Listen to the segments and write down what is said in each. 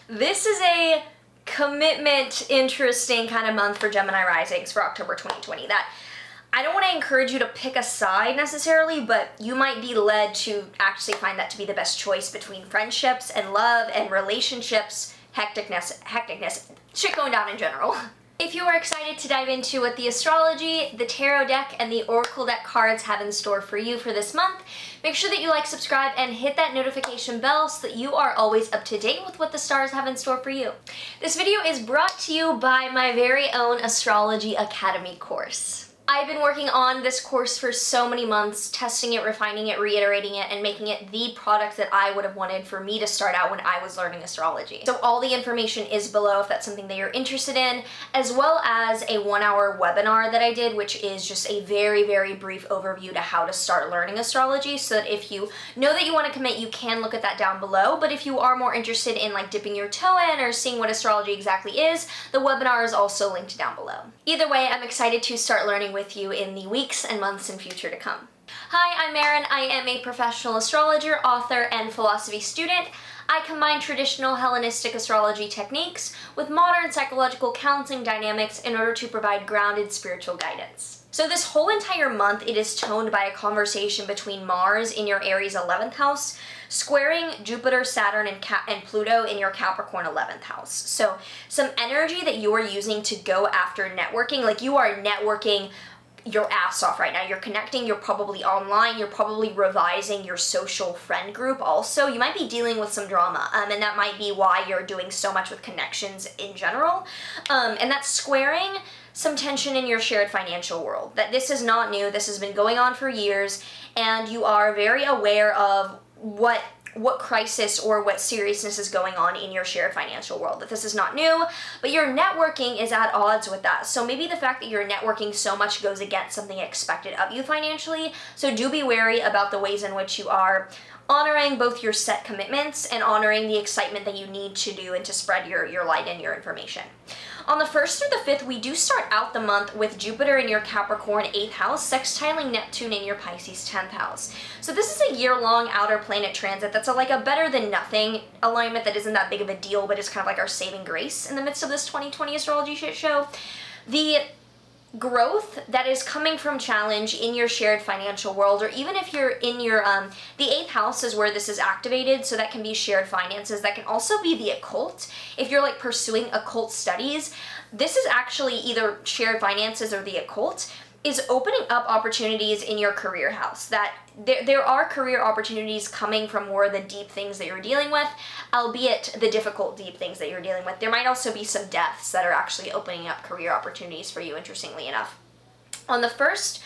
This is a commitment, interesting kind of month for Gemini Risings for October 2020. That I don't want to encourage you to pick a side necessarily, but you might be led to actually find that to be the best choice between friendships and love and relationships, hecticness, shit going down in general. If you are excited to dive into what the astrology, the tarot deck, and the oracle deck cards have in store for you for this month, make sure that you like, subscribe, and hit that notification bell so that you are always up to date with what the stars have in store for you. This video is brought to you by my very own Astrology Academy course. I've been working on this course for so many months, testing it, refining it, reiterating it, and making it the product that I would have wanted for me to start out when I was learning astrology. So all the information is below if that's something that you're interested in, as well as a 1-hour webinar that I did, which is just a very, very brief overview to how to start learning astrology, so that if you know that you want to commit, you can look at that down below. But if you are more interested in like dipping your toe in or seeing what astrology exactly is, the webinar is also linked down below. Either way, I'm excited to start learning with you in the weeks and months and future to come. Hi, I'm Maren. I am a professional astrologer, author, and philosophy student. I combine traditional Hellenistic astrology techniques with modern psychological counseling dynamics in order to provide grounded spiritual guidance. So this whole entire month, it is toned by a conversation between Mars in your Aries 11th house, squaring Jupiter, Saturn, and Pluto in your Capricorn 11th house. So some energy that you are using to go after networking, like you are networking your ass off right now. You're connecting, you're probably online, you're probably revising your social friend group also. You might be dealing with some drama, and that might be why you're doing so much with connections in general. And that's squaring some tension in your shared financial world. That this is not new, this has been going on for years, and you are very aware of what crisis or what seriousness is going on in your shared financial world. That this is not new, but your networking is at odds with that. So maybe the fact that you're networking so much goes against something expected of you financially. So do be wary about the ways in which you are honoring both your set commitments and honoring the excitement that you need to do and to spread your light and your information. On the 1st through the 5th, we do start out the month with Jupiter in your Capricorn 8th house, sextiling Neptune in your Pisces 10th house. So this is a year-long outer planet transit that's like a better than nothing alignment that isn't that big of a deal, but is kind of like our saving grace in the midst of this 2020 astrology shit show. The growth that is coming from challenge in your shared financial world, or even if you're in your the 8th house is where this is activated, so that can be shared finances. That can also be the occult. If you're like pursuing occult studies, this is actually either shared finances or the occult is opening up opportunities in your career house. That there are career opportunities coming from more of the deep things that you're dealing with, albeit the difficult deep things that you're dealing with. There might also be some deaths that are actually opening up career opportunities for you, interestingly enough. On the 1st,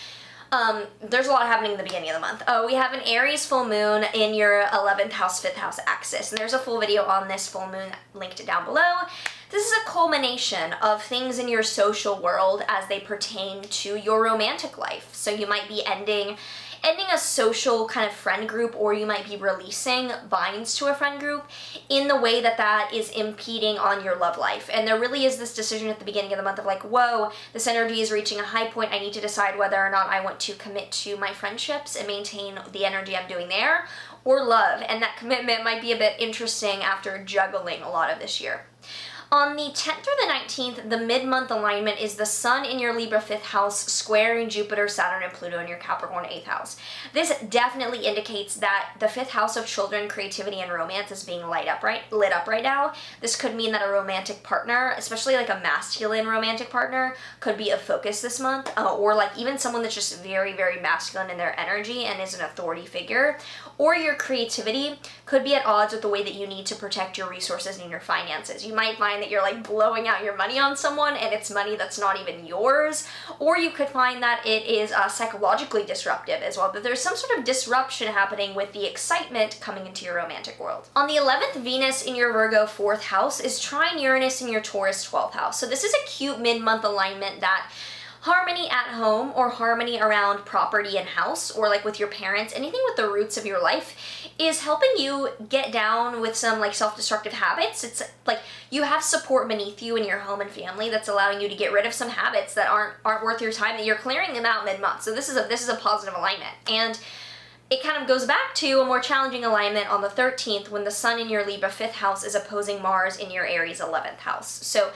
there's a lot happening in the beginning of the month. We have an Aries full moon in your 11th house, 5th house axis, and there's a full video on this full moon linked down below. This is a culmination of things in your social world as they pertain to your romantic life. So you might be ending a social kind of friend group, or you might be releasing binds to a friend group in the way that that is impeding on your love life. And there really is this decision at the beginning of the month of like, whoa, this energy is reaching a high point. I need to decide whether or not I want to commit to my friendships and maintain the energy I'm doing there, or love. And that commitment might be a bit interesting after juggling a lot of this year. On the 10th through the 19th, the mid-month alignment is the Sun in your Libra 5th house squaring Jupiter, Saturn, and Pluto in your Capricorn 8th house. This definitely indicates that the 5th house of children, creativity, and romance is being lit up right now. This could mean that a romantic partner, especially like a masculine romantic partner, could be a focus this month, or like even someone that's just very, very masculine in their energy and is an authority figure. Or your creativity could be at odds with the way that you need to protect your resources and your finances. You might find that you're like blowing out your money on someone and it's money that's not even yours, or you could find that it is psychologically disruptive as well, that there's some sort of disruption happening with the excitement coming into your romantic world. On the 11th, Venus in your Virgo 4th house is trine Uranus in your Taurus 12th house. So this is a cute mid-month alignment that harmony at home or harmony around property and house, or like with your parents, anything with the roots of your life, is helping you get down with some like self-destructive habits. It's like you have support beneath you in your home and family that's allowing you to get rid of some habits that aren't worth your time, that you're clearing them out mid-month. So this is a positive alignment. And it kind of goes back to a more challenging alignment on the 13th when the Sun in your Libra 5th house is opposing Mars in your Aries 11th house. So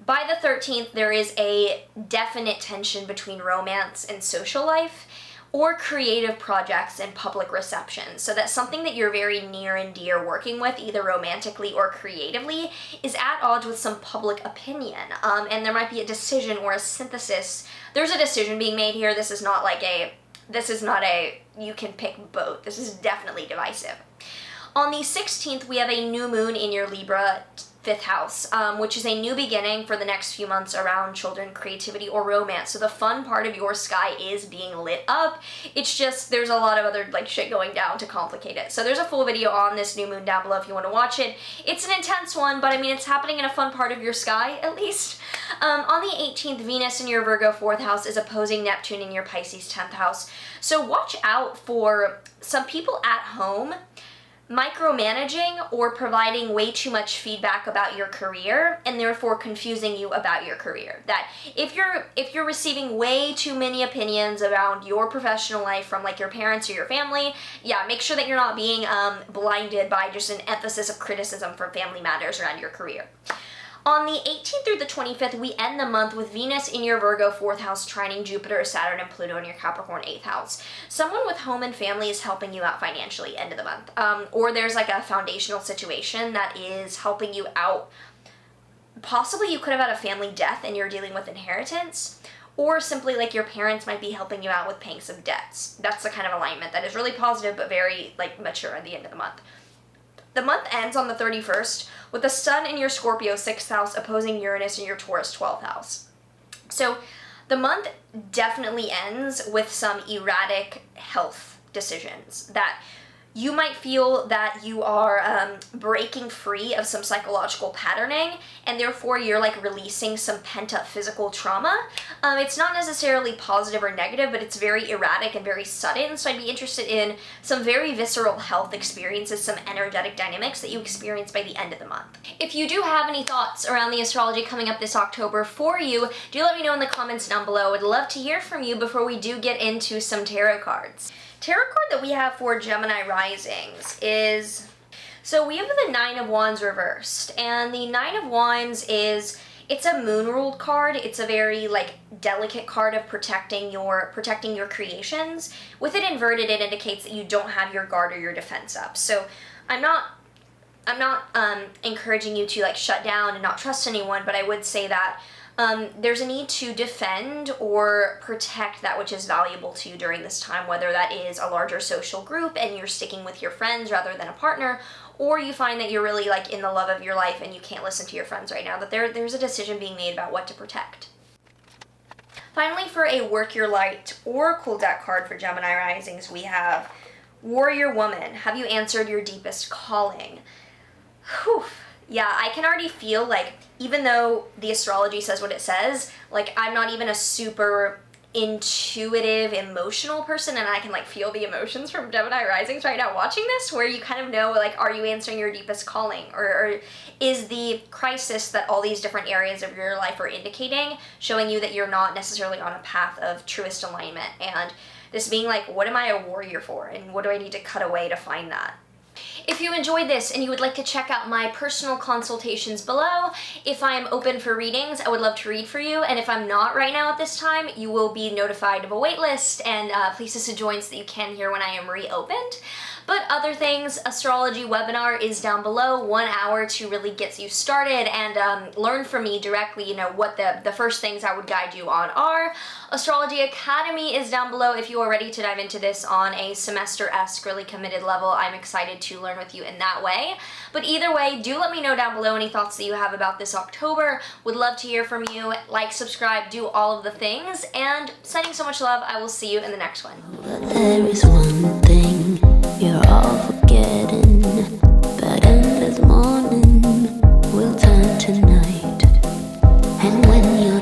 by the 13th, there is a definite tension between romance and social life, or creative projects and public reception. So that something that you're very near and dear working with, either romantically or creatively, is at odds with some public opinion. And there might be a decision or a synthesis. There's a decision being made here. This is not a you can pick both. This is definitely divisive. On the 16th, we have a new moon in your Libra 5th house, which is a new beginning for the next few months around children, creativity, or romance. So the fun part of your sky is being lit up. It's just, there's a lot of other shit going down to complicate it. So there's a full video on this new moon down below if you want to watch it. It's an intense one, but I mean, it's happening in a fun part of your sky, at least. On the 18th, Venus in your Virgo 4th house is opposing Neptune in your Pisces 10th house. So watch out for some people at home micromanaging or providing way too much feedback about your career, and therefore confusing you about your career. That if you're receiving way too many opinions around your professional life from your parents or your family, yeah, make sure that you're not being blinded by just an emphasis of criticism from family matters around your career. On the 18th through the 25th, we end the month with Venus in your Virgo 4th house trining Jupiter, Saturn, and Pluto in your Capricorn 8th house. Someone with home and family is helping you out financially end of the month. Or there's a foundational situation that is helping you out. Possibly you could have had a family death and you're dealing with inheritance. Or simply your parents might be helping you out with paying some debts. That's the kind of alignment that is really positive but very mature at the end of the month. The month ends on the 31st with the Sun in your Scorpio 6th house opposing Uranus in your Taurus 12th house. So the month definitely ends with some erratic health decisions that you might feel that you are breaking free of some psychological patterning, and therefore you're releasing some pent-up physical trauma. It's not necessarily positive or negative, but it's very erratic and very sudden, so I'd be interested in some very visceral health experiences, some energetic dynamics that you experience by the end of the month. If you do have any thoughts around the astrology coming up this October for you, do let me know in the comments down below. I'd love to hear from you before we do get into some tarot cards. Tarot card that we have for Gemini Risings is, so we have the Nine of Wands reversed, and the Nine of Wands it's a moon ruled card. It's a very delicate card of protecting your creations. With it inverted, it indicates that you don't have your guard or your defense up. So I'm not encouraging you to shut down and not trust anyone, but I would say that there's a need to defend or protect that which is valuable to you during this time, whether that is a larger social group and you're sticking with your friends rather than a partner, or you find that you're really in the love of your life and you can't listen to your friends right now, that there's a decision being made about what to protect. Finally, for a Work Your Light Oracle deck card for Gemini Risings, we have Warrior Woman. Have you answered your deepest calling? Whew. Yeah, I can already feel even though the astrology says what it says, I'm not even a super intuitive, emotional person, and I can feel the emotions from Gemini Risings right now watching this, where you kind of know are you answering your deepest calling, or is the crisis that all these different areas of your life are indicating showing you that you're not necessarily on a path of truest alignment, and this being what am I a warrior for, and what do I need to cut away to find that? If you enjoyed this and you would like to check out my personal consultations below, if I am open for readings, I would love to read for you. And if I'm not right now at this time, you will be notified of a waitlist and places to join so that you can hear when I am reopened. But other things, astrology webinar is down below, 1 hour to really get you started and learn from me directly, what the first things I would guide you on are. Astrology Academy is down below if you are ready to dive into this on a semester-esque, really committed level. I'm excited to learn with you in that way. But either way, do let me know down below any thoughts that you have about this October. Would love to hear from you. Like, subscribe, do all of the things, and sending so much love. I will see you in the next one. But there is one thing you're all forgetting, that endless morning will turn to night, and when you